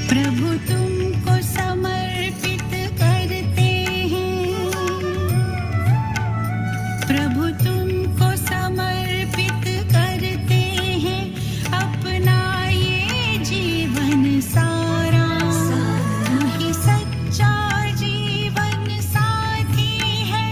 प्रभु तुमको समर्पित करते हैं, प्रभु तुमको समर्पित करते हैं अपना ये जीवन सारा। तू ही सच्चा जीवन साथी है,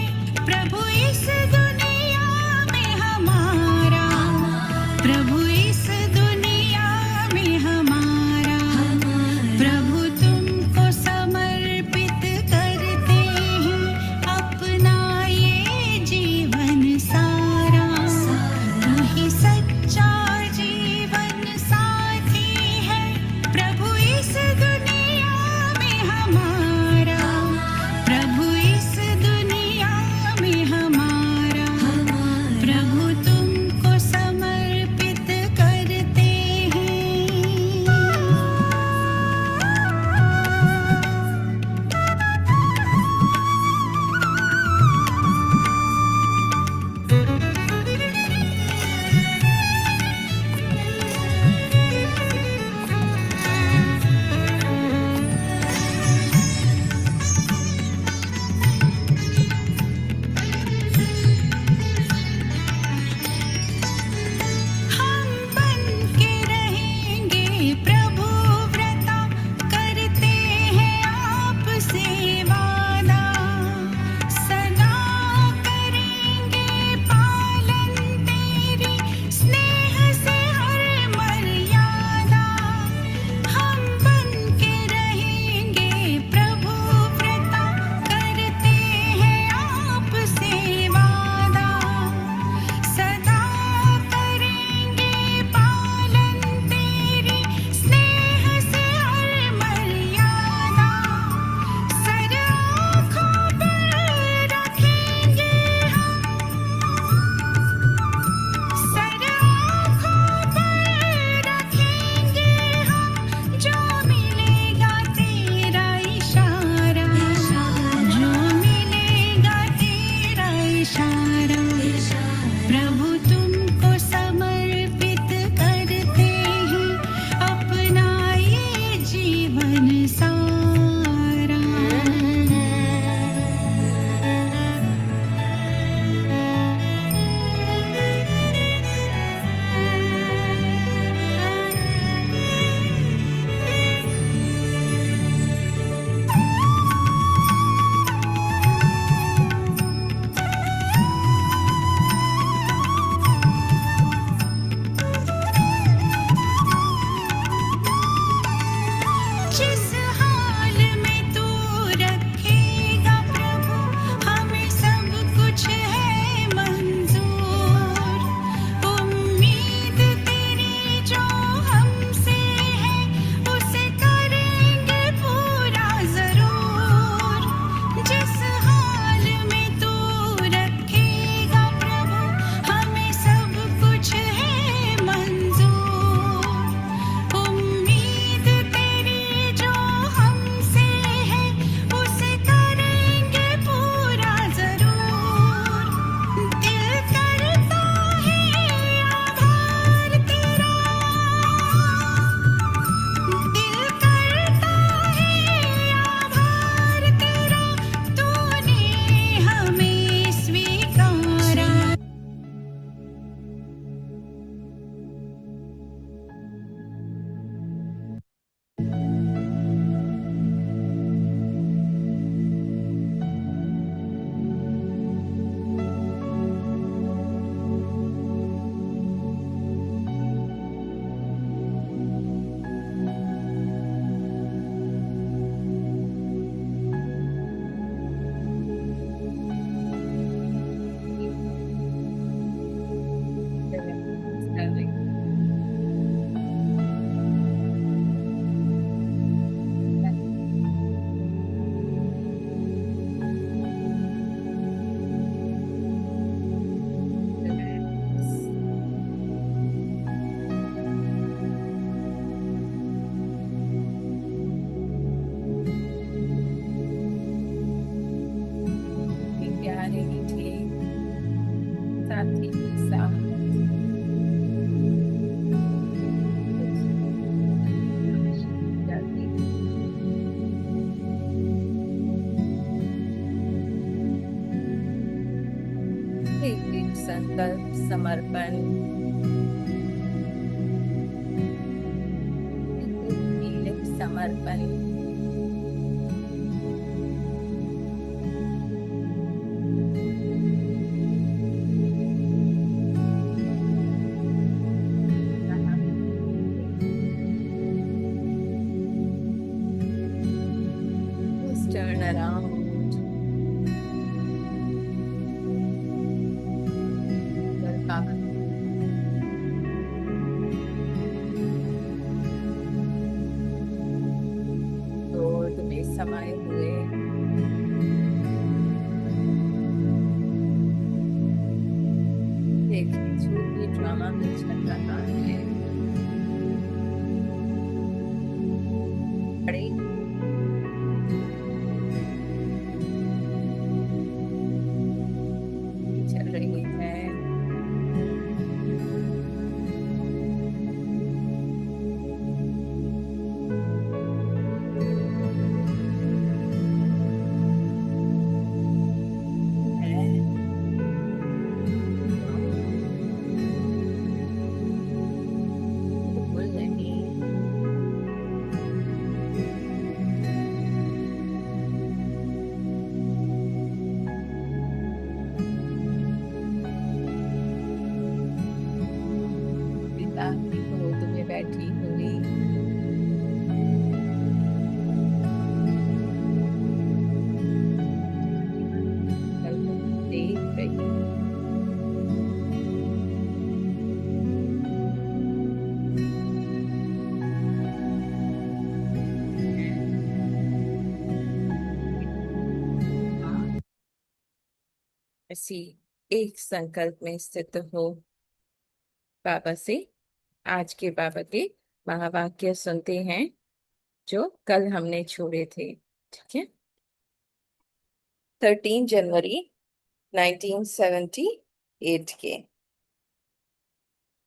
संकल्प समर्पण, एक समर्पण। Just turn around. बाबा क्रोध में समाये हुए देखिए जो भी ड्रामा में चल रहा है, बड़े चल रही है। बिल्कुल नहीं। पिता की गोद में बैठी हुई देख रही ऐसी एक संकल्प में स्थित हो। बाबा से आज के बाबा के महावाक्य सुनते हैं जो कल हमने छोड़े थे। ठीक है। 13 जनवरी 1978 के।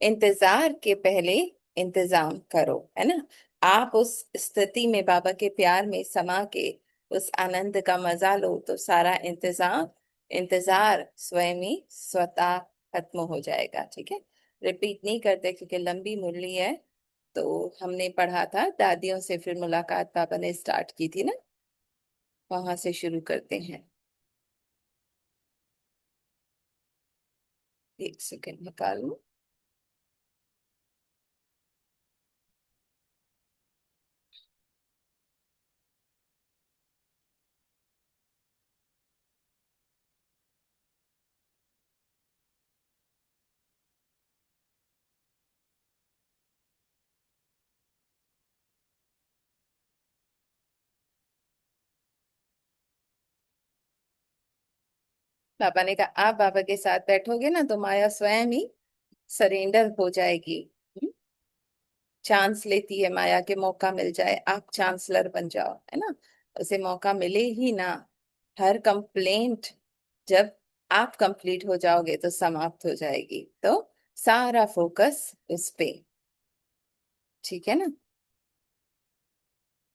इंतजार के पहले इंतजाम करो, है ना। आप उस स्थिति में बाबा के प्यार में समा के उस आनंद का मजा लो तो सारा इंतजार स्वयं ही स्वतः खत्म हो जाएगा। ठीक है। रिपीट नहीं करते क्योंकि लंबी मुरली है। तो हमने पढ़ा था दादियों से फिर मुलाकात पापा ने स्टार्ट की थी ना, वहां से शुरू करते हैं। एक सेकंड निकाल लूं। पापा ने कहा आप बाबा के साथ बैठोगे ना तो माया स्वयं ही सरेंडर हो जाएगी। चांस लेती है माया के मौका मिल जाए, आप चांसलर बन जाओ, है ना। उसे मौका मिले ही ना। हर कंप्लेंट जब आप कंप्लीट हो जाओगे तो समाप्त हो जाएगी। तो सारा फोकस उस पे। ठीक है ना।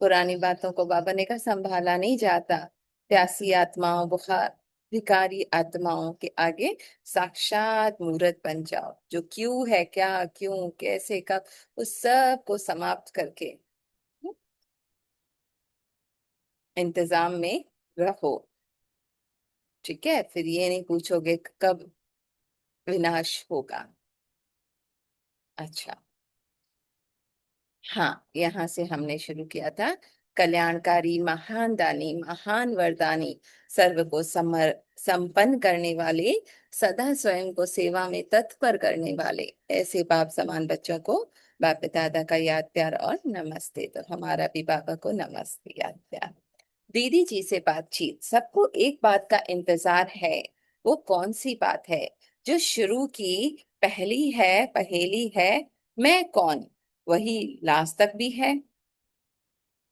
पुरानी बातों को बाबा ने कहा संभाला नहीं जाता। प्यासी आत्माओं, बुखार भिखारी आत्माओं के आगे साक्षात मूर्त बन जाओ। जो क्यों है, क्या क्यों कैसे कब, उस सब को समाप्त करके इंतजाम में रहो। ठीक है। फिर ये नहीं पूछोगे कब विनाश होगा। अच्छा, हाँ, यहाँ से हमने शुरू किया था। कल्याणकारी, महान दानी, महान वरदानी, सर्व को संपन्न करने वाले, सदा स्वयं को सेवा में तत्पर करने वाले ऐसे बाप समान बच्चों को बाप दादा का याद प्यार और नमस्ते। तो हमारा भी बाबा को नमस्ते याद प्यार। दीदी जी से बातचीत। सबको एक बात का इंतजार है। वो कौन सी बात है? जो शुरू की पहली है पहेली है, मैं कौन, वही लास्ट तक भी है।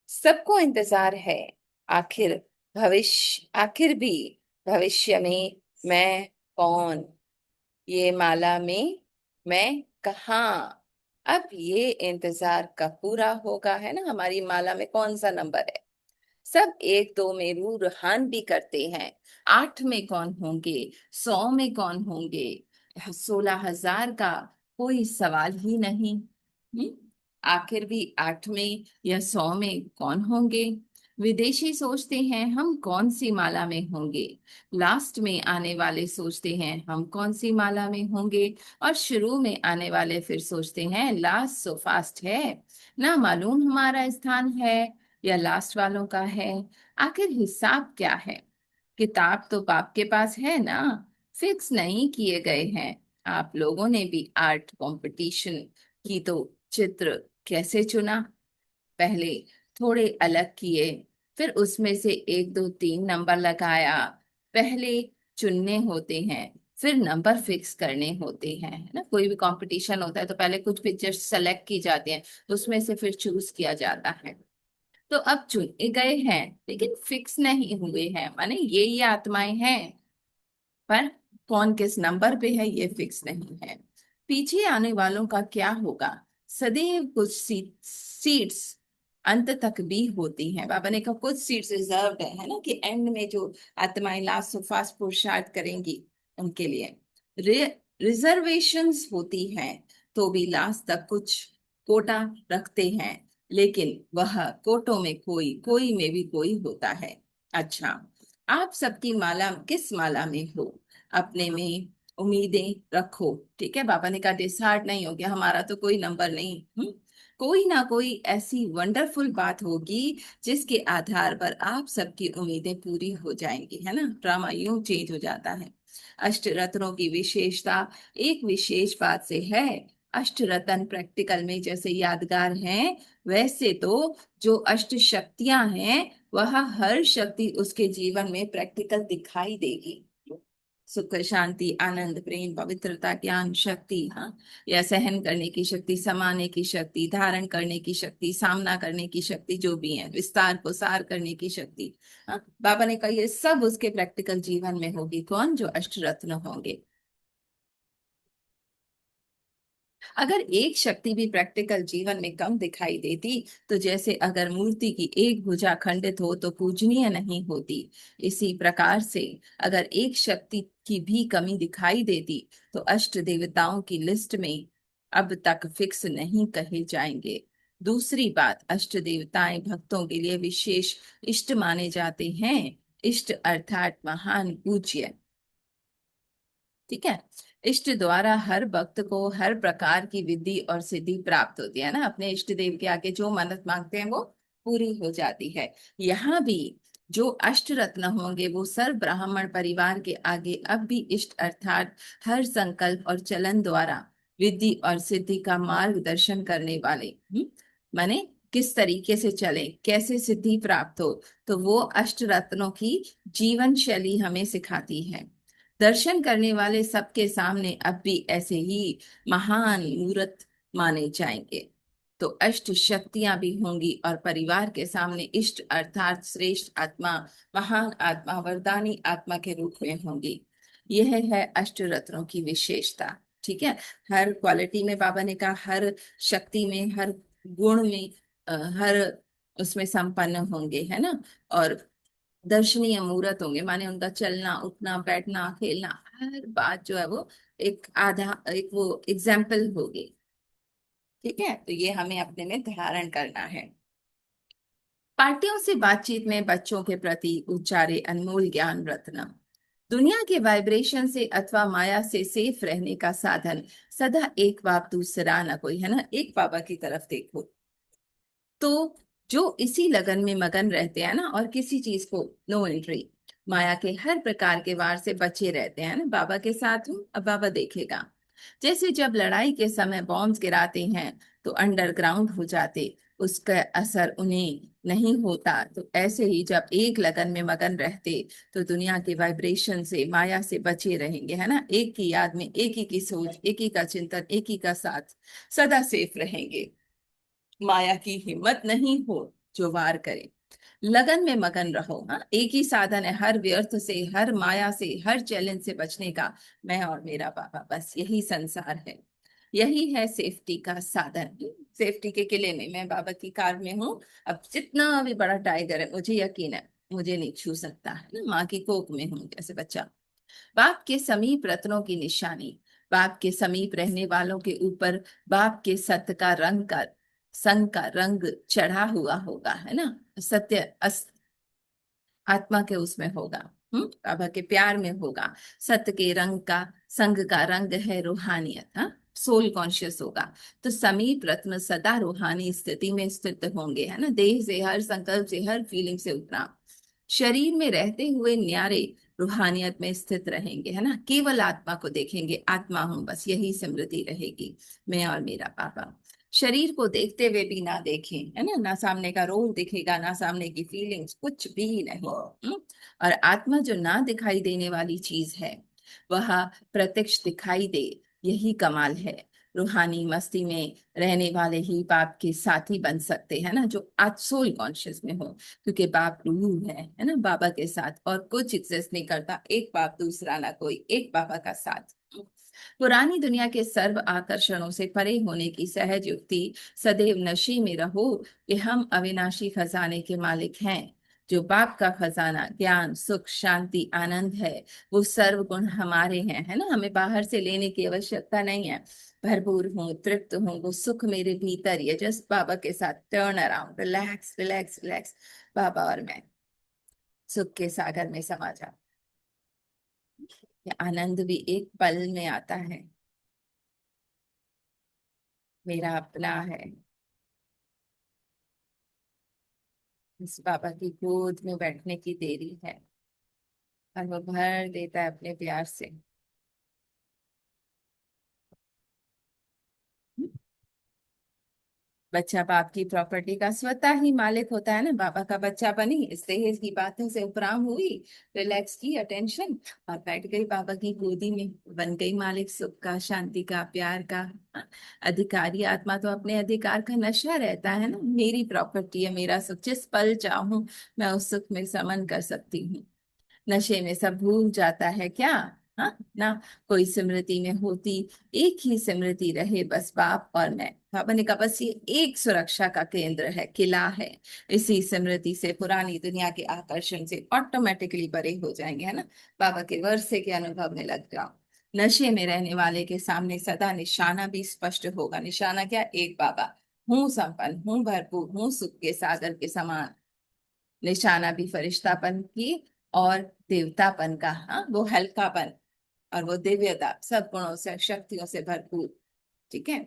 सबको इंतजार है। आखिर आखिर भी भविष्य में मैं कौन, ये माला में मैं कहाँ। अब ये इंतजार कब पूरा होगा, है ना। हमारी माला में कौन सा नंबर है? सब एक दो में रूहान भी करते हैं। 8 में कौन होंगे, 100 में कौन होंगे। 16,000 का कोई सवाल ही नहीं। आखिर भी 8 में या 100 में कौन होंगे। विदेशी सोचते हैं हम कौन सी माला में होंगे, लास्ट में आने वाले सोचते हैं हम कौन सी माला में होंगे, और शुरू में आने वाले फिर सोचते हैं लास्ट सो फास्ट है, ना मालूम हमारा स्थान है या लास्ट वालों का है। आखिर हिसाब क्या है। किताब तो बाप के पास है ना, फिक्स नहीं किए गए हैं। आप लोगों ने भी आर्ट कंपटीशन की तो चित्र कैसे चुना। पहले थोड़े अलग किए, फिर उसमें से 1 2 3 नंबर लगाया। पहले चुनने होते हैं, फिर नंबर फिक्स करने होते हैं, है ना। कोई भी कंपटीशन होता है तो पहले कुछ पिक्चर्स सेलेक्ट की जाती हैं, उसमें से फिर चूज किया जाता है। तो अब चुने गए हैं लेकिन फिक्स नहीं हुए हैं, माने ये आत्माएं हैं, पर कौन किस नंबर पे है ये फिक्स नहीं है। पीछे आने वालों का क्या होगा। सदैव कुछ सीट्स अंत तक भी होती हैं। बाबा ने कहा कुछ सीट्स रिजर्व्ड है ना, कि एंड में जो आत्माएं लास्ट सो फास्ट पुरुषार्थ करेंगी उनके लिए रिजर्वेशंस होती हैं। तो भी लास्ट तक कुछ कोटा रखते हैं, लेकिन वह कोटों में कोई कोई में भी कोई होता है। अच्छा, आप सबकी माला किस माला में हो, अपने में उम्मीदें रखो। ठीक है, बाबा ने कहा डिसहार्ट नहीं हो गया, हमारा तो कोई नंबर नहीं। कोई ना कोई ऐसी वंडरफुल बात होगी जिसके आधार पर आप सबकी उम्मीदें पूरी हो जाएंगी, है ना। ड्रामा यूं चेंज हो जाता है। अष्ट रत्नों की विशेषता एक विशेष बात से है। अष्ट रत्न प्रैक्टिकल में जैसे यादगार हैं, वैसे तो जो अष्ट शक्तियां हैं वह हर शक्ति उसके जीवन में प्रैक्टिकल दिखाई देगी। सुख शांति आनंद प्रेम पवित्रता ज्ञान शक्ति, हाँ, या सहन करने की शक्ति, समाने की शक्ति, धारण करने की शक्ति, सामना करने की शक्ति, जो भी है विस्तार को सार करने की शक्ति। हाँ, बाबा ने कहा ये सब उसके प्रैक्टिकल जीवन में होगी। कौन, जो अष्ट रत्न होंगे। अगर एक शक्ति भी प्रैक्टिकल जीवन में कम दिखाई देती, तो जैसे अगर मूर्ति की एक भुजा खंडित हो तो पूजनीय नहीं होती, इसी प्रकार से अगर एक शक्ति की भी कमी दिखाई देती तो अष्ट देवताओं की लिस्ट में अब तक फिक्स नहीं कहे जाएंगे। दूसरी बात, अष्ट देवताएं भक्तों के लिए विशेष इष्ट माने जाते हैं। इष्ट अर्थात महान पूज्य। ठीक है, इष्ट द्वारा हर भक्त को हर प्रकार की विधि और सिद्धि प्राप्त होती है ना। अपने इष्ट देव के आगे जो मन्नत मांगते हैं वो पूरी हो जाती है। यहाँ भी जो अष्ट रत्न होंगे वो सर्व ब्राह्मण परिवार के आगे अब भी इष्ट अर्थात हर संकल्प और चलन द्वारा विधि और सिद्धि का मार्गदर्शन करने वाले, माने किस तरीके से चले, कैसे सिद्धि प्राप्त हो, तो वो अष्ट रत्नों की जीवन शैली हमें सिखाती है। दर्शन करने वाले सबके सामने अब भी ऐसे ही महान मूर्त माने जाएंगे। तो अष्ट शक्तियां भी होंगी और परिवार के सामने इष्ट अर्थात श्रेष्ठ आत्मा, महान आत्मा, वरदानी आत्मा के रूप में होंगी। यह है अष्ट रत्नों की विशेषता। ठीक है, हर क्वालिटी में बाबा ने कहा, हर शक्ति में, हर गुण में, हर उसमें संपन्न होंगे, है ना। और दर्शनीय मूर्त होंगे, माने उनका चलना उठना बैठना खेलना हर बात जो है वो एक आधा एक वो एग्जाम्पल होगी। ठीक है, तो ये हमें अपने में धारण करना है। पार्टियों से बातचीत में बच्चों के प्रति उच्चारे अनमोल ज्ञान रत्न, दुनिया के वाइब्रेशन से अथवा माया से सेफ रहने का साधन सदा एक बाप दूसरा न कोई, है ना। एक बाबा की तरफ देखो, तो जो इसी लगन में मगन रहते हैं ना, और किसी चीज को नो एंट्री, माया के हर प्रकार के वार से बचे रहते हैं ना। बाबा के साथ हूँ, अब बाबा देखेगा। जैसे जब लड़ाई के समय बॉम्ब्स गिराते हैं तो अंडरग्राउंड हो जाते, उसका असर उन्हें नहीं होता, तो ऐसे ही जब एक लगन में मगन रहते तो दुनिया के वाइब्रेशन से माया से बचे रहेंगे, है ना। एक की याद में, एक ही की सोच, एक ही का चिंतन, एक ही का साथ, सदा सेफ रहेंगे। माया की हिम्मत नहीं हो जो वार करे। लगन में मगन रहो। हाँ, एक ही साधन है हर व्यर्थ से, हर माया से, हर चैलेंज से बचने का, मैं और मेरा बाबा, बस यही संसार है। यही है सेफ्टी का साधन। सेफ्टी के किले में मैं बाबा की कार में हूँ। अब जितना भी बड़ा टाइगर है मुझे यकीन है मुझे नहीं छू सकता, है ना। माँ की कोख में हूँ जैसे बच्चा। बाप के समीप रत्नों की निशानी, बाप के समीप रहने वालों के ऊपर बाप के सत्य का रंग का संग का रंग चढ़ा हुआ होगा, है ना। सत्य आत्मा के उसमें होगा, बाबा के प्यार में होगा। सत्य के रंग का संग का रंग है रूहानियत, हाँ, सोल कॉन्शियस होगा। तो समीप रत्न सदा रूहानी स्थिति में स्थित होंगे, है ना। देह से, हर संकल्प से, हर फीलिंग से उतना शरीर में रहते हुए न्यारे रूहानियत में स्थित रहेंगे, है ना। केवल आत्मा को देखेंगे, आत्मा हूं, बस यही स्मृति रहेगी, मैं और मेरा पापा। शरीर को देखते हुए भी ना देखें, है ना, ना सामने का रोल दिखेगा, ना सामने की फीलिंग्स, कुछ भी नहीं। और आत्मा जो ना दिखाई देने वाली चीज है, वह प्रत्यक्ष दिखाई दे, यही कमाल है। रूहानी मस्ती में रहने वाले ही बाप के साथी बन सकते हैं ना, जो आज सोल कॉन्शियस में हो, क्योंकि बाप रूह है ना। बाबा के साथ और कुछ एग्जिस्ट नहीं करता, एक बाप दूसरा ना कोई, एक बाबा का साथ। पुरानी दुनिया के सर्व आकर्षणों से परे होने की सहज युक्ति, सदैव नशे में रहो कि हम अविनाशी खजाने के मालिक हैं। जो बाप का खजाना ज्ञान, सुख, शांति, आनंद है, वो सर्व गुण हमारे हैं, है ना। हमें बाहर से लेने की आवश्यकता नहीं है। भरपूर हूँ, तृप्त हूँ, वो सुख मेरे भीतर ही है। जस्ट बाबा के साथ turn around, relax relax relax, बाबा और मैं सुख के सागर में समा जाओ। ये आनंद भी एक पल में आता है, मेरा अपना है। इस बाबा की गोद में बैठने की देरी है, और वो भर देता है अपने प्यार से। बच्चा बाप की प्रॉपर्टी का स्वतः ही मालिक होता है ना। बाबा का बच्चा बनी, इस दहेज की बातों से उपराम हुई, रिलैक्स की अटेंशन, और बैठ गई बाबा की गोदी में, बन गई मालिक सुख का, शांति का, प्यार का। अधिकारी आत्मा तो अपने अधिकार का नशा रहता है ना। मेरी प्रॉपर्टी है, मेरा सुख, जिस पल चाहूं मैं उस सुख में समन कर सकती हूँ। नशे में सब भूल जाता है क्या, हाँ ना। कोई स्मृति में होती, एक ही स्मृति रहे, बस बाप और मैं। बाबा ने कहा बस ये एक सुरक्षा का केंद्र है, किला है। इसी स्मृति से पुरानी दुनिया के आकर्षण से ऑटोमेटिकली परे हो जाएंगे, है ना। बाबा के वर्षे के अनुभव में लग जाओ। नशे में रहने वाले के सामने सदा निशाना भी स्पष्ट होगा। निशाना क्या, एक बाबा। हूँ संपन्न, हूँ भरपूर, हूँ सुख के सागर के समान। निशाना भी फरिश्तापन की और देवतापन का, हाँ, वो हल्कापन और वो दिव्यता, सब गुणों से, शक्तियों से भरपूर। ठीक है।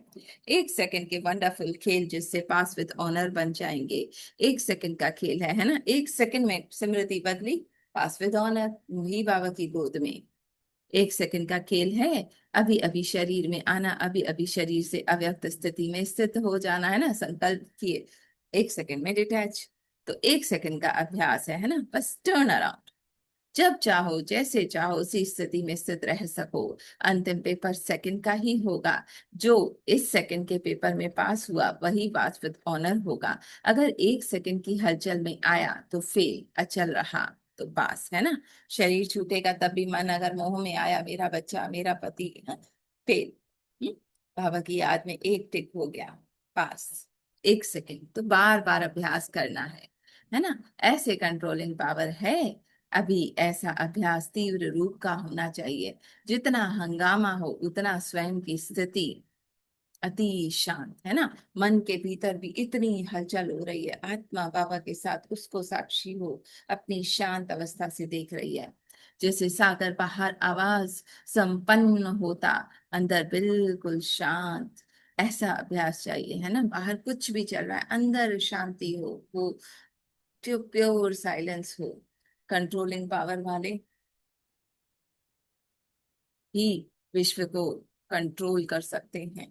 एक सेकंड के वंडरफुल खेल, जिससे पास विद ऑनर बन जाएंगे। एक सेकंड का खेल है ना। एक सेकंड में स्मृति बदली, पास विद ऑनर, वही बाबा की गोद में। एक सेकंड का खेल है। अभी अभी शरीर में आना, अभी अभी शरीर से अव्यक्त स्थिति में स्थित हो जाना, है ना। संकल्प किए, एक सेकंड में डिटैच। तो एक सेकंड का अभ्यास है ना, बस टर्न अराउंड। जब चाहो, जैसे चाहो, उसी स्थिति में स्थित रह सको। अंतिम पेपर सेकंड का ही होगा। जो इस सेकंड के पेपर में पास हुआ, वही पास विद ऑनर होगा। अगर एक सेकंड की हलचल में आया तो फेल, अचल रहा तो पास, है ना। शरीर छूटेगा तब भी मन अगर मोह में आया, मेरा बच्चा, मेरा पति, फेल। बाबा की याद में एक टिक हो गया, पास। एक सेकंड तो बार बार अभ्यास करना है ना। ऐसे कंट्रोलिंग पावर है। अभी ऐसा अभ्यास तीव्र रूप का होना चाहिए। जितना हंगामा हो, उतना स्वयं की स्थिति अति शांत, है ना। मन के भीतर भी इतनी हलचल हो रही है, आत्मा बाबा के साथ उसको साक्षी हो, अपनी शांत अवस्था से देख रही है। जैसे सागर बाहर आवाज संपन्न होता, अंदर बिल्कुल शांत। ऐसा अभ्यास चाहिए, है ना। बाहर कुछ भी चल रहा है, अंदर शांति हो, वो जो प्योर साइलेंस हो। कंट्रोलिंग पावर वाले ही विश्व को कंट्रोल कर सकते हैं।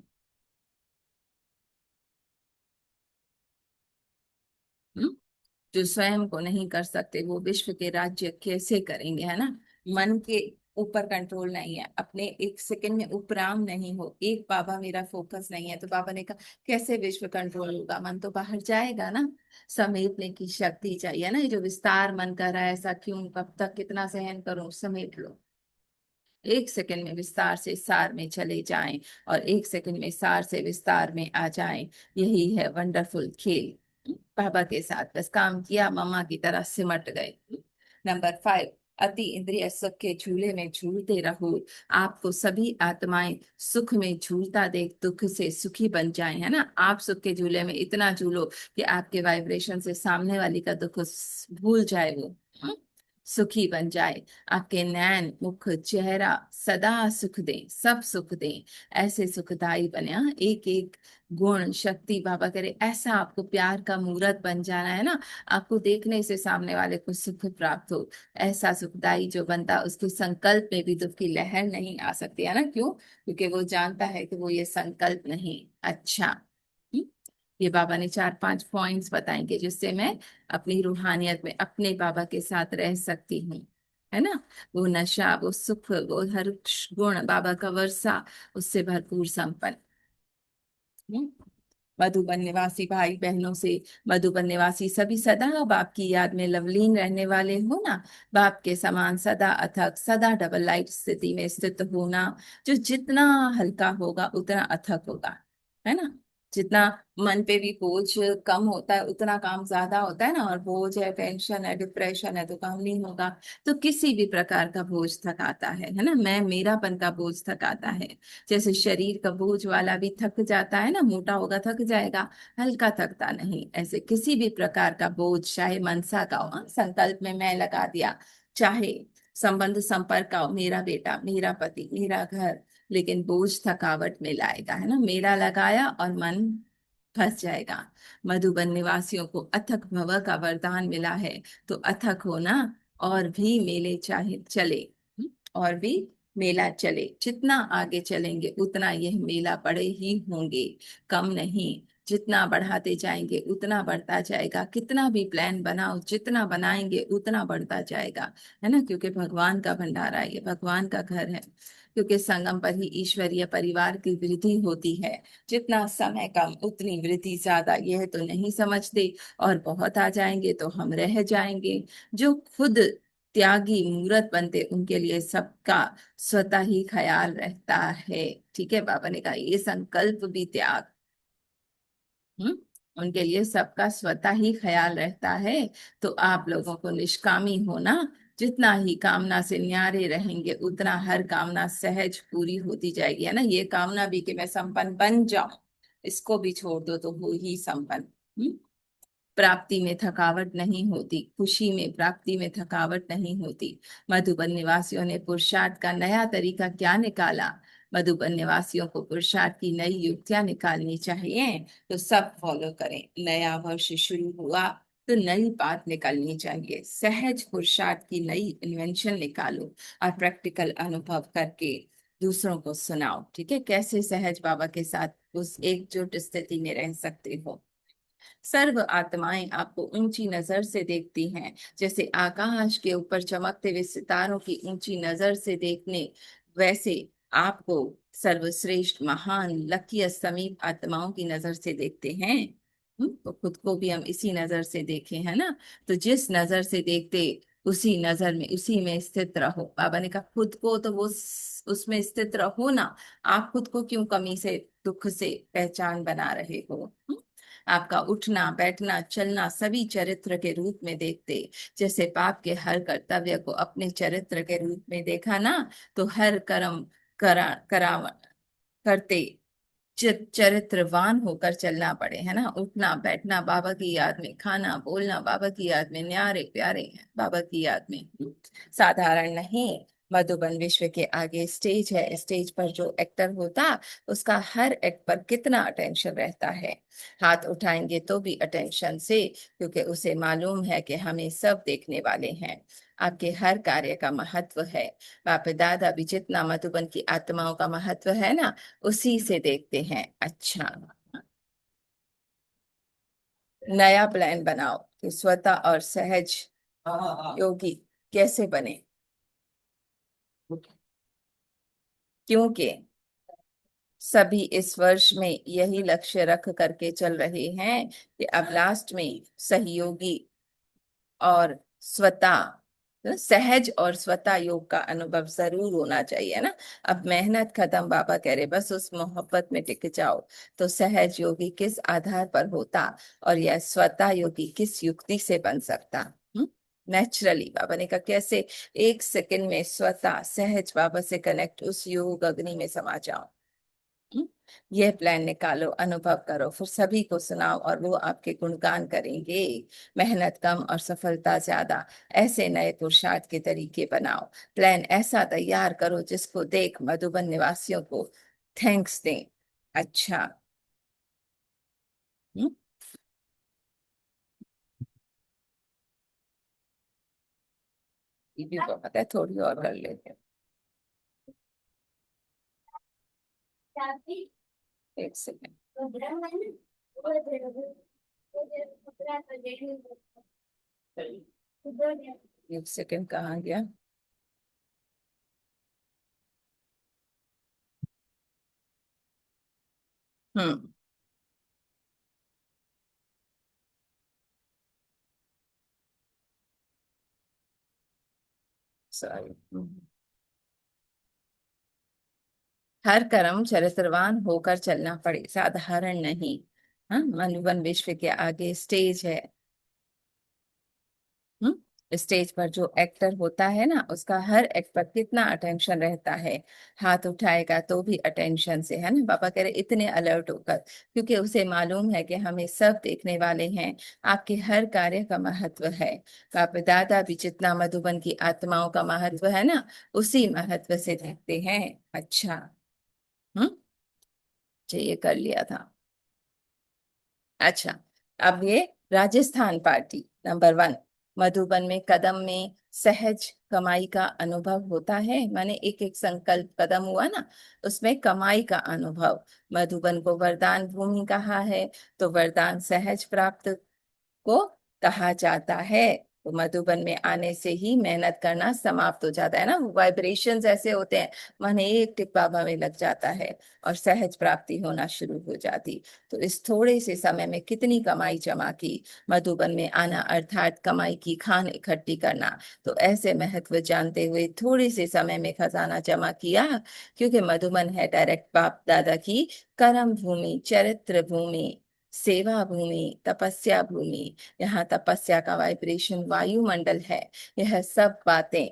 हम्म? जो स्वयं को नहीं कर सकते, वो विश्व के राज्य कैसे करेंगे, है ना। मन के ऊपर कंट्रोल नहीं है, अपने एक सेकंड में उपराम नहीं हो, एक बाबा मेरा फोकस नहीं है, तो बाबा ने कहा कैसे विश्व कंट्रोल होगा, मन तो बाहर जाएगा ना। समेटने की शक्ति चाहिए ना। ये जो विस्तार मन कर रहा है, ऐसा क्यों, कब तक, कितना सहन करूं, समेट लो। एक सेकंड में विस्तार से सार में चले जाएं, और एक सेकंड में सार से विस्तार में आ जाएं। यही है वंडरफुल खेल। बाबा के साथ बस काम किया, मम्मा की तरह सिमट गए। नंबर 5, अति इंद्रिय सुख के झूले में झूलते रहो। आपको सभी आत्माएं सुख में झूलता देख दुख से सुखी बन जाए, है ना। आप सुख के झूले में इतना झूलो कि आपके वाइब्रेशन से सामने वाली का दुख भूल जाए, वो सुखी बन जाए। आपके नैन मुख चेहरा सदा सुख दें, सब सुख दें, ऐसे सुखदाई बने। हाँ, एक एक गुण शक्ति बाबा करे ऐसा आपको प्यार का मूर्त बन जाना है ना। आपको देखने से सामने वाले को सुख प्राप्त हो, ऐसा सुखदाई जो बनता, उसके संकल्प में भी दुख की लहर नहीं आ सकती, है ना। क्यों? क्योंकि वो जानता है कि वो ये संकल्प नहीं। अच्छा, हम्म, ये बाबा ने 4-5 पॉइंट्स बताएंगे जिससे मैं अपनी रूहानियत में अपने बाबा के साथ रह सकती हूँ, है ना। वो नशा, वो सुख, वो हर गुण बाबा का वर्षा, उससे भरपूर संपन्न। हम्म। मधुबन निवासी भाई बहनों से, मधुबन निवासी सभी सदा बाप की याद में लवलीन रहने वाले हो ना। बाप के समान सदा अथक, सदा डबल लाइट स्थिति में स्थित होना। जो जितना हल्का होगा उतना अथक होगा, है ना। जितना मन पे भी बोझ कम होता है उतना काम ज्यादा होता है ना। और बोझ है, टेंशन है, डिप्रेशन है तो काम नहीं होगा। तो किसी भी प्रकार का बोझ थकाता है ना। मैं मेरापन का बोझ थकाता है। जैसे शरीर का बोझ वाला भी थक जाता है ना, मोटा होगा थक जाएगा, हल्का थकता नहीं। ऐसे किसी भी प्रकार का बोझ, चाहे मनसा का हो, संकल्प में मैं लगा दिया, चाहे संबंध संपर्क का हो, मेरा बेटा, मेरा पति, मेरा घर, लेकिन बोझ थकावट में लाएगा, है ना। मेरा लगाया और मन फंस जाएगा। मधुबन निवासियों को अथक भव का वरदान मिला है, तो अथक होना और भी मेले चाहे चले, और भी मेला चले। जितना आगे चलेंगे उतना यह मेला बड़े ही होंगे, कम नहीं। जितना बढ़ाते जाएंगे उतना बढ़ता जाएगा। कितना भी प्लान बनाओ, जितना बनाएंगे उतना बढ़ता जाएगा, है ना। क्योंकि भगवान का भंडारा है, ये भगवान का घर है। क्योंकि संगम पर ही ईश्वरीय परिवार की वृद्धि होती है। जितना समय कम उतनी वृद्धि ज्यादा, यह तो नहीं समझते। और बहुत आ जाएंगे तो हम रह जाएंगे। जो खुद त्यागी मूर्त बनते उनके लिए सबका स्वतः ही ख्याल रहता है। ठीक है, बाबा ने कहा ये संकल्प भी त्याग, हम्म, उनके लिए सबका स्वतः ही ख्याल रहता है। तो आप लोगों को निष्कामी होना, जितना ही कामना से न्यारे रहेंगे उतना हर कामना सहज पूरी होती जाएगी, है ना। ये कामना भी कि मैं संपन्न बन जाऊं, इसको भी छोड़ दो तो हो ही संपन्न। प्राप्ति में थकावट नहीं होती, खुशी में प्राप्ति में थकावट नहीं होती। मधुबन निवासियों ने पुरुषार्थ का नया तरीका क्या निकाला। मधुबन निवासियों को पुरुषार्थ की नई युक्तियां निकालनी चाहिए, तो सब फॉलो करें। नया वर्ष शुरू हुआ तो नई बात निकलनी चाहिए। सहज पुरुषार्थ की नई इन्वेंशन निकालो और प्रैक्टिकल अनुभव करके दूसरों को सुनाओ। ठीक है, कैसे सहज बाबा के साथ उस एकजुट स्थिति में रह सकते हो। सर्व आत्माएं आपको ऊंची नजर से देखती हैं, जैसे आकाश के ऊपर चमकते हुए सितारों की ऊंची नजर से देखने, वैसे आपको सर्वश्रेष्ठ महान लकी समीप आत्माओं की नजर से देखते हैं। तो खुद को भी हम इसी नजर से देखें, है ना। तो जिस नजर से देखते उसी नजर में, उसी में स्थित रहो। बाबा ने कहा खुद को तो वो उसमें स्थित रहो ना। आप खुद को क्यों कमी से, दुख से पहचान बना रहे हो। आपका उठना बैठना चलना सभी चरित्र के रूप में देखते। जैसे पाप के हर कर्तव्य को अपने चरित्र के रूप में देखा ना, तो हर कर्म करा करते चरित्रवान होकर चलना पड़े, है ना। उठना बैठना बाबा की याद में, खाना बोलना बाबा की याद में, न्यारे प्यारे हैं बाबा की याद में, साधारण नहीं। मधुबन विश्व के आगे स्टेज है, स्टेज पर जो एक्टर होता उसका हर एक्ट पर कितना अटेंशन रहता है। हाथ उठाएंगे तो भी अटेंशन से, क्योंकि उसे मालूम है कि हमें सब देखने वाले हैं। आपके हर कार्य का महत्व है। बाप दादा भी जितना मधुबन की आत्माओं का महत्व है ना, उसी से देखते हैं। अच्छा, नया प्लान बनाओ कि स्वतः और सहज योगी कैसे बने। क्योंकि सभी इस वर्ष में यही लक्ष्य रख करके चल रहे हैं कि अब लास्ट में सहयोगी और स्वतः, सहज और स्वतः योग का अनुभव जरूर होना चाहिए ना। अब मेहनत खत्म, बाबा कह रहे बस उस मोहब्बत में टिक जाओ। तो सहज योगी किस आधार पर होता और यह स्वतः योगी किस युक्ति से बन सकता। नेचुरली। बाबा ने कहा कैसे, 1 सेकंड में स्वतः सहज बाबा से कनेक्ट, उस योग अग्नि में समा जाओ। हम्म? यह प्लान निकालो, अनुभव करो, फिर सभी को सुनाओ और वो आपके गुणगान करेंगे। मेहनत कम और सफलता ज्यादा, ऐसे नए पुरुषार्थ के तरीके बनाओ। प्लान ऐसा तैयार करो जिसको देख मधुबन निवासियों को थैंक्स दें। अच्छा। हम्म? ये भी तो पता है, थोड़ी और कर लेते हैं। 1 सेकंड। 1 सेकंड कहाँ गया? हम्म। सॉरी। हर कर्म चरित्रवान होकर चलना पड़े, साधारण नहीं। हाँ, मधुबन विश्व के आगे स्टेज है। स्टेज पर जो एक्टर होता है ना, उसका हर एक्ट पर कितना अटेंशन रहता है। हाथ उठाएगा तो भी अटेंशन से, है ना। पापा कह रहे इतने अलर्ट होकर, क्योंकि उसे मालूम है कि हमें सब देखने वाले हैं। आपके हर कार्य का महत्व है। पापा दादा भी जितना मधुबन की आत्माओं का महत्व है ना, उसी महत्व से देखते हैं। अच्छा। हम्म। ये कर लिया था। अच्छा। अब ये राजस्थान पार्टी नंबर 1। मधुबन में कदम में सहज कमाई का अनुभव होता है, माने एक एक संकल्प कदम हुआ ना, उसमें कमाई का अनुभव। मधुबन को वरदान भूमि कहा है, तो वरदान सहज प्राप्त को कहा जाता है। तो मधुबन में आने से ही मेहनत करना समाप्त हो जाता है ना, वाइब्रेशंस ऐसे होते हैं, मन एक टिप बाबा में लग जाता है और सहज प्राप्ति होना शुरू हो जाती। तो इस थोड़े से समय में कितनी कमाई जमा की। मधुबन में आना अर्थात कमाई की खान इकट्ठी करना। तो ऐसे महत्व जानते हुए थोड़े से समय में खजाना जमा किया, क्योंकि मधुबन है डायरेक्ट बाप दादा की कर्म भूमि, चरित्र भूमि, सेवा भूमि, तपस्या भूमि। यहाँ तपस्या का वाइब्रेशन वायुमंडल है। यह सब बातें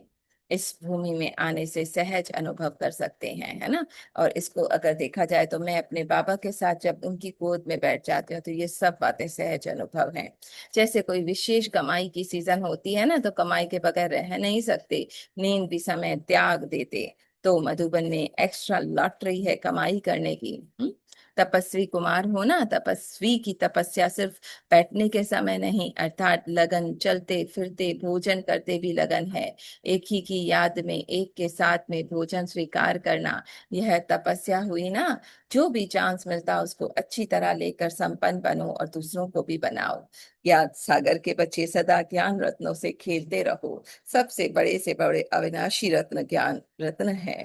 इस भूमि में आने से सहज अनुभव कर सकते हैं, है ना। और इसको अगर देखा जाए तो मैं अपने बाबा के साथ जब उनकी गोद में बैठ जाती हूँ तो ये सब बातें सहज अनुभव हैं। जैसे कोई विशेष कमाई की सीजन होती है ना, तो कमाई के बगैर रह नहीं सकते, नींद भी समय त्याग देते। तो मधुबन में एक्स्ट्रा लॉटरी है कमाई करने की। तपस्वी कुमार हो ना, तपस्वी की तपस्या सिर्फ बैठने के समय नहीं, अर्थात लगन, चलते फिरते भोजन करते भी लगन है। एक ही की याद में एक के साथ में भोजन स्वीकार करना, यह तपस्या हुई ना। जो भी चांस मिलता उसको अच्छी तरह लेकर संपन्न बनो और दूसरों को भी बनाओ। ज्ञान सागर के बच्चे सदा ज्ञान रत्नों से खेलते रहो। सबसे बड़े से बड़े अविनाशी रत्न ज्ञान रत्न है।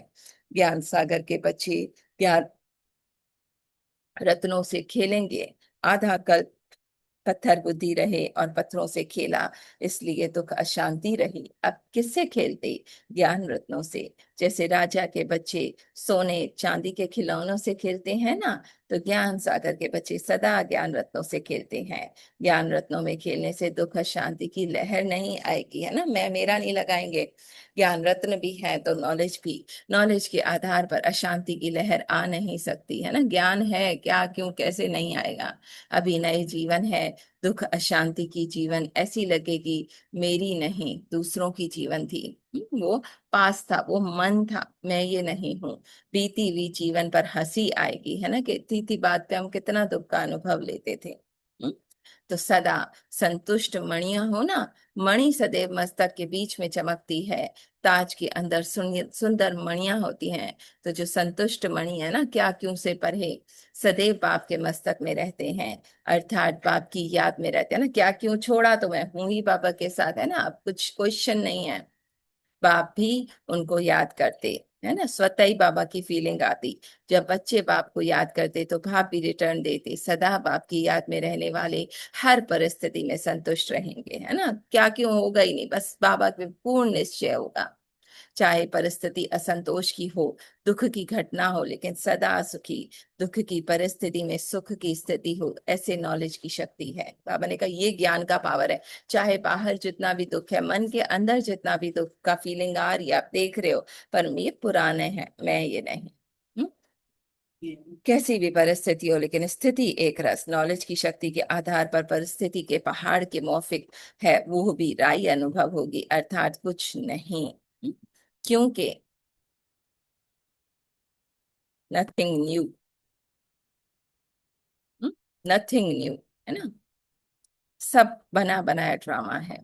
ज्ञान सागर के बच्चे ज्ञान रत्नों से खेलेंगे। आधा कल पत्थर बुद्धि रहे और पत्थरों से खेला, इसलिए दुख अशांति रही। अब किससे खेलते? ज्ञान रत्नों से। जैसे राजा के बच्चे सोने चांदी के खिलौनों से खेलते हैं ना, तो ज्ञान सागर के बच्चे सदा ज्ञान रत्नों से खेलते हैं। ज्ञान रत्नों में खेलने से दुख अशांति की लहर नहीं आएगी, है ना। मैं मेरा नहीं लगाएंगे। ज्ञान रत्न भी है तो नॉलेज भी। नॉलेज के आधार पर अशांति की लहर आ नहीं सकती, है ना। ज्ञान है क्या, क्यों, कैसे नहीं आएगा। अभी नए जीवन है, दुख अशांति की जीवन ऐसी लगेगी मेरी नहीं दूसरों की जीवन थी। वो पास था, वो मन था, मैं ये नहीं हूँ। बीती हुई जीवन पर हंसी आएगी, है ना, कि इतनी बात पे हम कितना दुख का अनुभव लेते थे। हम्म? तो सदा संतुष्ट मणियां हो ना, मणि सदैव मस्तक के बीच में चमकती है। ताज के अंदर सुंदर मणियां होती हैं। तो जो संतुष्ट मणि है ना, क्या क्यों से परे, सदैव बाप के मस्तक में रहते हैं, अर्थात बाप की याद में रहते हैं ना। क्या क्यों छोड़ा, तो मैं हूं ही बाबा के साथ, है ना। अब कुछ क्वेश्चन नहीं है। बाप भी उनको याद करते, है ना। स्वतः ही बाबा की फीलिंग आती। जब बच्चे बाप को याद करते तो बाप भी रिटर्न देते। सदा बाप की याद में रहने वाले हर परिस्थिति में संतुष्ट रहेंगे, है ना। क्या क्यों होगा ही नहीं, बस बाबा पे पूर्ण निश्चय होगा। चाहे परिस्थिति असंतोष की हो, दुख की घटना हो, लेकिन सदा सुखी, दुख की परिस्थिति में सुख की स्थिति हो, ऐसे नॉलेज की शक्ति है। बाबा ने कहा ये ज्ञान का पावर है। चाहे बाहर जितना भी दुख है, मन के अंदर जितना भी दुख का फीलिंग आ रही है, आप देख रहे हो, पर ये पुराने हैं, मैं ये नहीं। हम्म? कैसी भी परिस्थिति हो, लेकिन स्थिति एक रस, नॉलेज की शक्ति के आधार पर परिस्थिति के पहाड़ के मौफिक है, वो भी राई अनुभव होगी, अर्थात कुछ नहीं। क्योंकि नथिंग न्यू, नथिंग न्यू, है ना, सब बना बनाया ड्रामा है।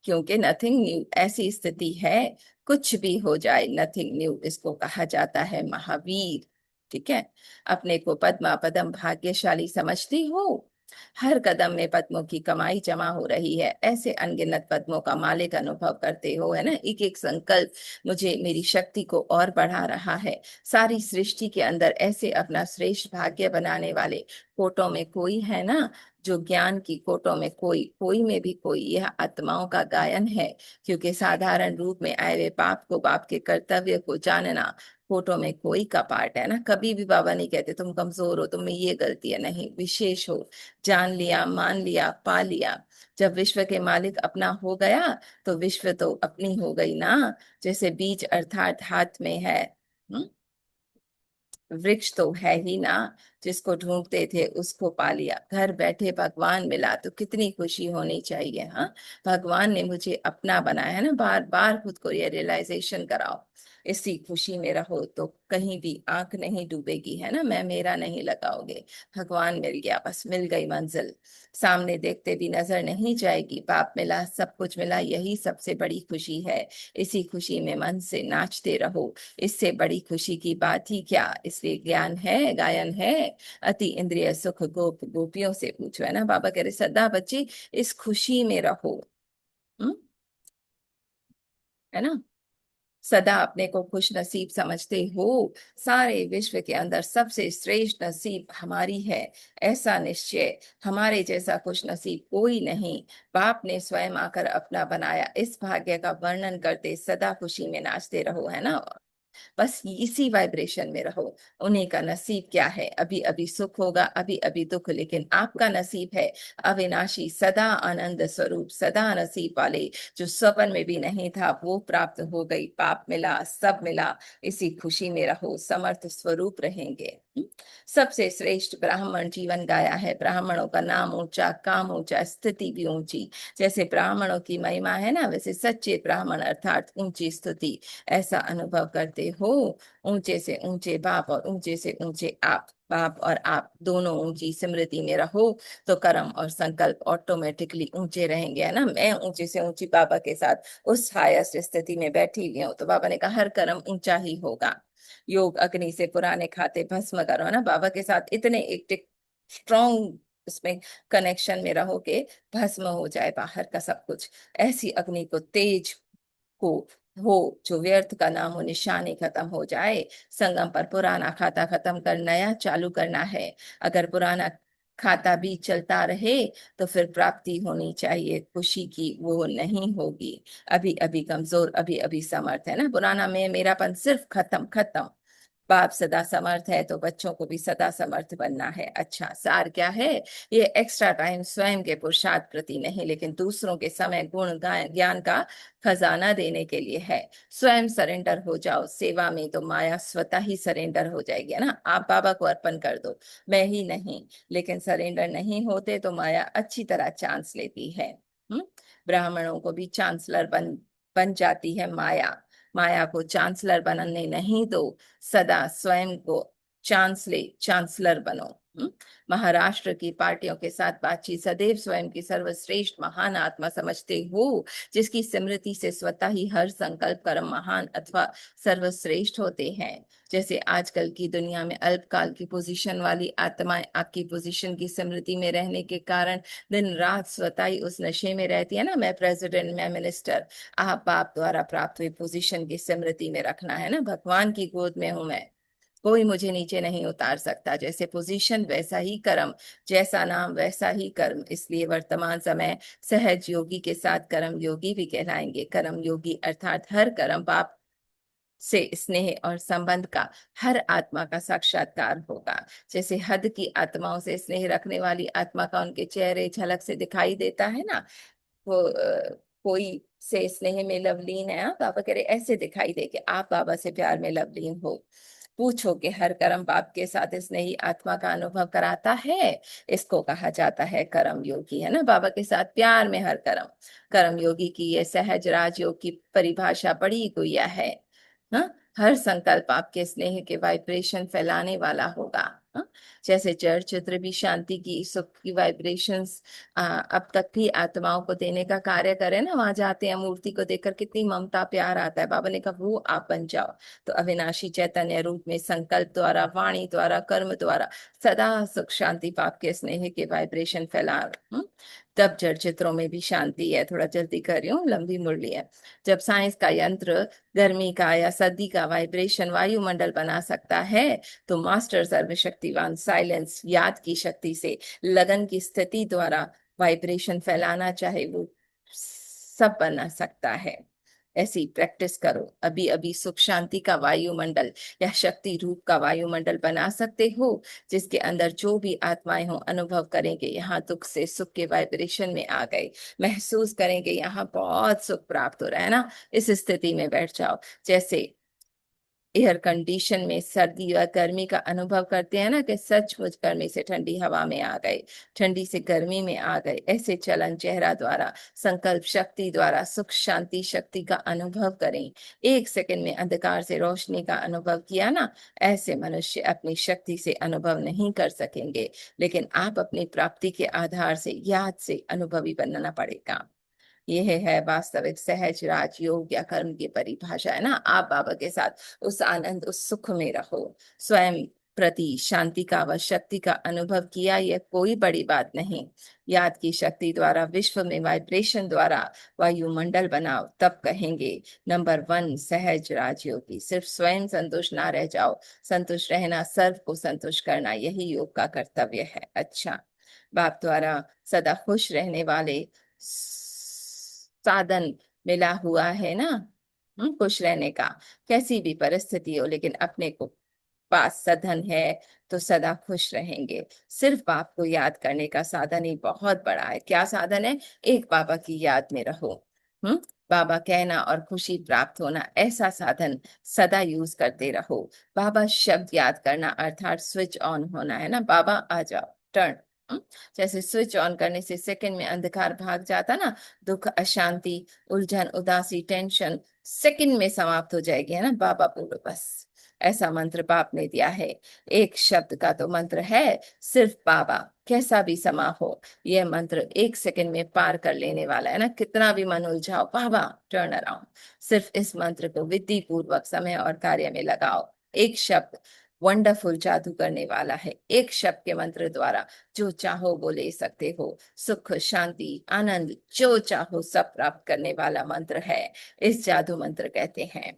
क्योंकि नथिंग न्यू ऐसी स्थिति है, कुछ भी हो जाए, नथिंग न्यू, इसको कहा जाता है महावीर। ठीक है, अपने को पद्मा पदम भाग्यशाली समझती हो, हर कदम में पद्मों की कमाई जमा हो रही है, ऐसे अनगिनत पद्मों का मालिक अनुभव करते हो, है ना, एक एक संकल्प मुझे मेरी शक्ति को और बढ़ा रहा है। सारी सृष्टि के अंदर ऐसे अपना श्रेष्ठ भाग्य बनाने वाले कोटों में कोई है ना, जो ज्ञान की कोटों में कोई, कोई में भी कोई, यह आत्माओं का गायन है। क्योंकि साधारण रूप में आए हुए पाप को, बाप के कर्तव्य को जानना कोटों में कोई का पार्ट है ना। कभी भी बाबा नहीं कहते तुम कमजोर हो, तुम में ये गलती है, नहीं, विशेष हो, जान लिया, मान लिया, पा लिया। जब विश्व के मालिक अपना हो गया, तो विश्व तो अपनी हो गई ना। जैसे बीज अर्थात हाथ में है, हम्म? वृक्ष तो है ही ना, जिसको ढूंढते थे उसको पा लिया, घर बैठे भगवान मिला, तो कितनी खुशी होनी चाहिए। हाँ, भगवान ने मुझे अपना बनाया है ना, बार बार खुद को ये रियलाइजेशन कराओ, इसी खुशी में रहो, तो कहीं भी आंख नहीं डूबेगी, है ना, मैं मेरा नहीं लगाओगे। भगवान मिल गया, बस मिल गई मंजिल, सामने देखते भी नजर नहीं जाएगी, बाप मिला, सब कुछ मिला, यही सबसे बड़ी खुशी है। इसी खुशी में मन से नाचते रहो, इससे बड़ी खुशी की बात ही क्या। इसलिए ज्ञान है, गायन है, अति इंद्रिय सुख गोप गोपियों से पूछो, है ना। बाबा कह रहे सदा बच्चे इस खुशी में रहो। हम्म? है ना, सदा अपने को खुश नसीब समझते हो, सारे विश्व के अंदर सबसे श्रेष्ठ नसीब हमारी है, ऐसा निश्चय, हमारे जैसा खुश नसीब कोई नहीं। बाप ने स्वयं आकर अपना बनाया, इस भाग्य का वर्णन करते सदा खुशी में नाचते रहो, है ना। बस इसी वाइब्रेशन में रहो। उन्हीं का नसीब क्या है, अभी अभी सुख होगा, अभी अभी दुख, लेकिन आपका नसीब है अविनाशी, सदा आनंद स्वरूप, सदा नसीब वाले, जो स्वप्न में भी नहीं था वो प्राप्त हो गई, पाप मिला, सब मिला, इसी खुशी में रहो, समर्थ स्वरूप रहेंगे। सबसे श्रेष्ठ ब्राह्मण जीवन गाया है, ब्राह्मणों का नाम ऊंचा, काम ऊंचा, स्थिति भी ऊंची। जैसे ब्राह्मणों की महिमा है ना, वैसे सच्चे ब्राह्मण अर्थात ऊंची स्तुति, ऐसा अनुभव करते हो। ऊंचे से ऊंचे बाप और ऊंचे से ऊंचे आप, बाप और आप दोनों ऊंची स्मृति में रहो, तो कर्म और संकल्प ऑटोमेटिकली ऊंचे रहेंगे, है ना। मैं ऊंचे से ऊंची बाबा के साथ उस हाईएस्ट स्थिति में बैठी हुई हूँ, तो बाबा ने कहा हर कर्म ऊंचा ही होगा। योग अग्नि से पुराने खाते भस्म करो, है ना, बाबा के साथ इतने एक स्ट्रॉन्ग उसमें कनेक्शन में रहो के भस्म हो जाए बाहर का सब कुछ। ऐसी अग्नि को तेज को हो, जो व्यर्थ का नामो निशान ही खत्म हो जाए। संगम पर पुराना खाता खत्म कर नया चालू करना है। अगर पुराना खाता भी चलता रहे, तो फिर प्राप्ति होनी चाहिए खुशी की, वो नहीं होगी। अभी अभी कमजोर, अभी अभी समर्थ, है ना। पुराना मैं मेरापन सिर्फ खत्म खत्म। बाप सदा समर्थ है, तो बच्चों को भी सदा समर्थ बनना है। अच्छा, सार क्या है, ये एक्स्ट्रा टाइम स्वयं के पुरुषार्थ प्रति नहीं, लेकिन दूसरों के समय गुण ज्ञान का खजाना देने के लिए है। स्वयं सरेंडर हो जाओ सेवा में, तो माया स्वतः ही सरेंडर हो जाएगी, है ना। आप बाबा को अर्पण कर दो, मैं ही नहीं, लेकिन सरेंडर नहीं होते तो माया अच्छी तरह चांस लेती है। हम्म? ब्राह्मणों को भी चांसलर बन बन जाती है माया। माया को चांसलर बनने नहीं दो, सदा स्वयं को चांसलर बनो। महाराष्ट्र की पार्टियों के साथ बातचीत, सदैव स्वयं की सर्वश्रेष्ठ महान आत्मा समझते हो, जिसकी स्मृति से स्वतः ही हर संकल्प कर्म महान अथवा सर्वश्रेष्ठ होते हैं। जैसे आजकल की दुनिया में अल्पकाल की पोजीशन वाली आत्माएं आपकी पोजीशन की स्मृति में रहने के कारण दिन रात स्वतः ही उस नशे में रहती है ना, मैं प्रेसिडेंट, मैं मिनिस्टर। आप बाप द्वारा प्राप्त हुई पोजीशन की स्मृति में रखना, है ना, भगवान की गोद में हूं मैं, कोई मुझे नीचे नहीं उतार सकता। जैसे पोजीशन वैसा ही कर्म, जैसा नाम वैसा ही कर्म। इसलिए वर्तमान समय सहज योगी के साथ कर्म योगी भी कहलाएंगे। कर्म योगी अर्थात हर कर्म पाप से स्नेह और संबंध का हर आत्मा का साक्षात्कार होगा। जैसे हद की आत्माओं से स्नेह रखने वाली आत्मा का उनके चेहरे झलक से दिखाई देता है ना, वो कोई से स्नेह में लवलीन है, बाबा कह रहे ऐसे दिखाई दे कि आप बाबा से प्यार में लवलीन हो। पूछो कि हर कर्म पाप के साथ स्नेही आत्मा का अनुभव कराता है, इसको कहा जाता है कर्म योगी, है ना। बाबा के साथ प्यार में हर कर्म। कर्म योगी की ये सहज राजयोग की परिभाषा बड़ी गुह्या है। हाँ, हर संकल्प आपके स्नेह के वाइब्रेशन फैलाने वाला होगा। हाँ? जैसे जड़ चित्र भी शांति की सुख की वाइब्रेशंस अब तक भी आत्माओं को देने का कार्य करे ना। वहां जाते हैं, मूर्ति को देखकर कितनी ममता प्यार आता है। बाबा ने कहा वो आप बन जाओ। तो अविनाशी चैतन्य रूप में संकल्प द्वारा, वाणी द्वारा, कर्म द्वारा सदा सुख शांति पाप के स्नेह के वाइब्रेशन फैला। तब जड़ चित्रों में भी शांति है। थोड़ा जल्दी कर रही हूँ, लंबी मुरली है। जब साइंस का यंत्र गर्मी का या सर्दी का वाइब्रेशन वायुमंडल बना सकता है, तो मास्टर सर्वशक्तिवान साइलेंस याद की शक्ति से लगन की स्थिति द्वारा वाइब्रेशन फैलाना चाहे वो सब बना सकता है। ऐसी प्रैक्टिस करो। अभी अभी सुख शांति का वायुमंडल या शक्ति रूप का वायुमंडल बना सकते हो, जिसके अंदर जो भी आत्माएं हो अनुभव करेंगे यहाँ दुख से सुख के वाइब्रेशन में आ गए, महसूस करेंगे यहाँ बहुत सुख प्राप्त हो रहा है ना। इस स्थिति में बैठ जाओ। जैसे एयर कंडीशन में सर्दी या गर्मी का अनुभव करते हैं ना, कि सचमुच गर्मी से ठंडी हवा में आ गए, ठंडी से गर्मी में आ गए। ऐसे चलन चेहरा द्वारा, संकल्प शक्ति द्वारा सुख शांति शक्ति का अनुभव करें। 1 सेकंड में अंधकार से रोशनी का अनुभव किया ना। ऐसे मनुष्य अपनी शक्ति से अनुभव नहीं कर सकेंगे, लेकिन आप अपनी प्राप्ति के आधार से याद से अनुभवी बनना पड़ेगा। यह है वास्तविक सहज राजयोग या कर्म की परिभाषा, है ना। आप बाबा के साथ उस आनंद उस सुख में रहो। स्वयं प्रति शांति का व शक्ति का अनुभव किया, यह कोई बड़ी बात नहीं। याद की शक्ति द्वारा विश्व में वाइब्रेशन द्वारा वायुमंडल बनाओ, तब कहेंगे नंबर 1 सहज राजयोगी। सिर्फ स्वयं संतुष्ट ना रह जाओ, संतुष्ट रहना, सर्व को संतुष्ट करना, यही योग का कर्तव्य है। अच्छा, बाप द्वारा सदा खुश रहने वाले साधन मिला हुआ है ना, खुश रहने का। कैसी भी परिस्थिति हो, लेकिन अपने को पास साधन है तो सदा खुश रहेंगे। सिर्फ बाप को याद करने का साधन ही बहुत बड़ा है। क्या साधन है? एक बाबा की याद में रहो। हम्म बाबा कहना और खुशी प्राप्त होना, ऐसा साधन सदा यूज करते रहो। बाबा शब्द याद करना अर्थात स्विच ऑन होना, है ना। बाबा आ जाओ, टर्न। जैसे स्विच ऑन करने से सेकंड में अंधकार भाग जाता ना, दुख अशांति उलझन उदासी टेंशन सेकंड में समाप्त हो जाएगी, है ना। बाबा बोलो बस। ऐसा मंत्र बाप ने दिया है। एक शब्द का तो मंत्र है, सिर्फ बाबा। कैसा भी समा हो, यह मंत्र 1 सेकंड में पार कर लेने वाला है ना। कितना भी मन उलझाओ, बाबा टर्न अराउंड। सिर्फ इस मंत्र को विधि पूर्वक समय और कार्य में लगाओ। एक शब्द वंडरफुल जादू करने वाला है। एक शब्द के मंत्र द्वारा जो चाहो वो ले सकते हो। सुख शांति आनंद जो चाहो सब प्राप्त करने वाला मंत्र है। इस जादू मंत्र कहते हैं।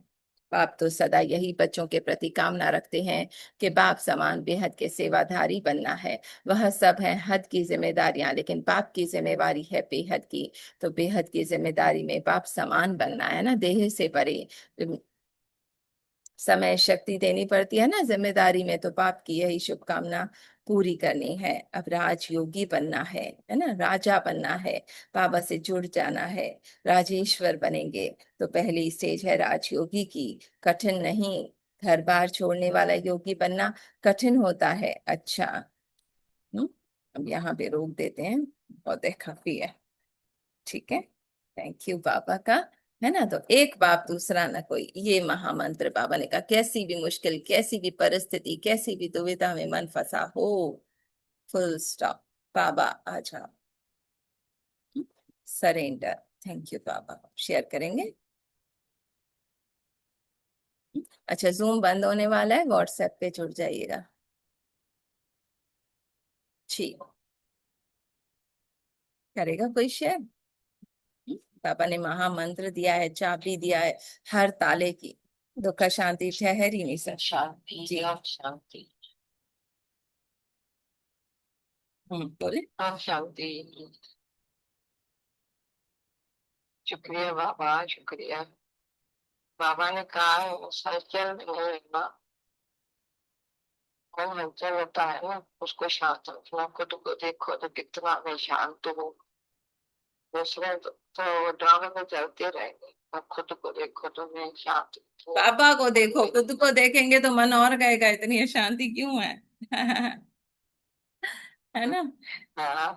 बाप तो सदा यही बच्चों के प्रति कामना रखते हैं कि बाप समान बेहद के सेवाधारी बनना है। वह सब है हद की जिम्मेदारियां, लेकिन बाप की जिम्मेवारी है बेहद की। तो बेहद की जिम्मेदारी में बाप समान बनना है ना, देह से परे। समय शक्ति देनी पड़ती है ना जिम्मेदारी में, तो बाप की यही शुभकामना पूरी करनी है। अब राजयोगी बनना है ना, राजा बनना है, बाबा से जुड़ जाना है, राजेश्वर बनेंगे। तो पहली स्टेज है राजयोगी की। कठिन नहीं, घर बार छोड़ने वाला योगी बनना कठिन होता है। अच्छा, अब यहाँ पे रोक देते हैं, बहुत है काफी है। ठीक है, थैंक यू बाबा का, है ना। तो एक बाप दूसरा न कोई, ये महामंत्र बाबा ने कहा। कैसी भी मुश्किल, कैसी भी परिस्थिति, कैसी भी दुविधा में मन फंसा हो, फुल स्टॉप, बाबा आ जाओ, surrender. Thank you Baba. Share करेंगे। अच्छा, जूम बंद होने वाला है, व्हाट्सएप पे जुड़ जाइएगा। ठीक, करेगा कोई शेयर? पापा ने महामंत्र दिया है, चाबी दिया है हर ताले की। दुख शांति ठहर ही नहीं सकती। शांति जी। और शांति बोले। और शांति। शुक्रिया बाबा, शुक्रिया। बाबा ने कहा है हलचल नहीं रहना, मन हलचल होता है ना, उसको शांत रखना। खुद को देखो तो कितना मैं शांत हूँ, दूसरे तो ड्रामे में चलते रहेंगे, और खुद को देखो तो मैं शांत हूँ। पापा को देखो, खुद को देखेंगे तो मन और कहेगा इतनी अशांति क्यों है। है ना। हाँ